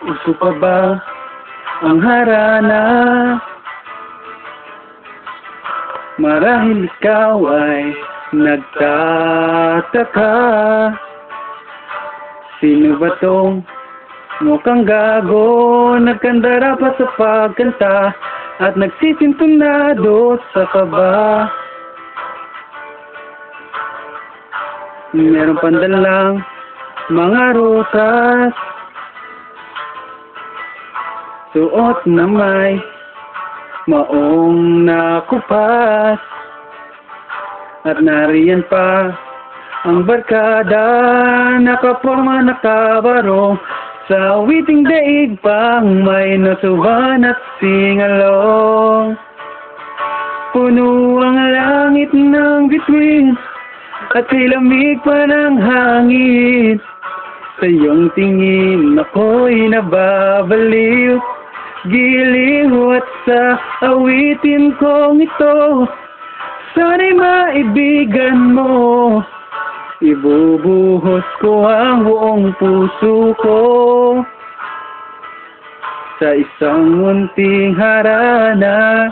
Uso pa ba ang harana? Marahil ikaw ay nagtataka, sino ba tong mukhang gago, nagkandara pa sa pagkanta at nagsisintunado sa kaba. Meron pandalang mga rutas, suot na may maong nakupas, at nariyan pa ang barkada, nakaporma nakabaro, sa awiting daig pang may nasuban at singalong. Puno ang langit ng bituin at lamig pa ng hangin, sa iyong tingin ako'y nababaliw. Giliw at sa awitin kong ito, sana'y maibigan mo. Ibubuhos ko ang buong puso ko sa isang munting harana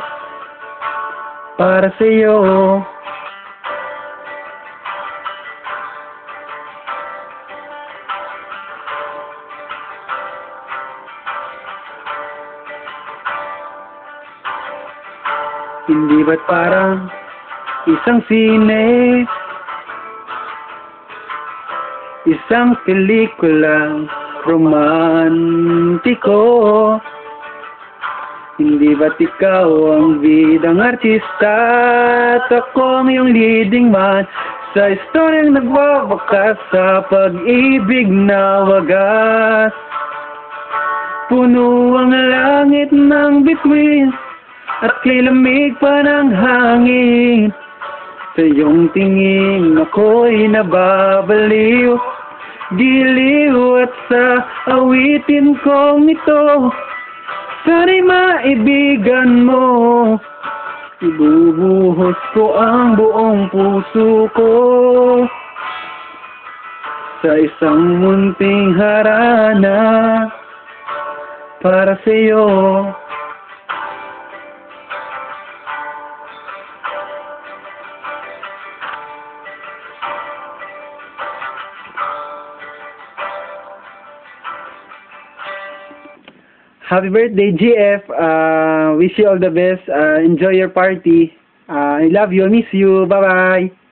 para sa'yo. Hindi ba't parang isang sine, isang pelikulang romantiko? Hindi ba't ikaw ang bidang artista at ako ang iyong leading man sa istoryang nagwawakas sa pag-ibig na wagas? Puno ang langit ng bituin at kay lamig pa ng hangin, sa iyong tingin ako'y nababaliw. Giliw at sa awitin kong ito, sana'y maibigan mo. Ibubuhos ko ang buong puso ko sa isang munting harana para sa'yo. Happy birthday, GF. Wish you all the best. Enjoy your party. I love you. I miss you. Bye-bye.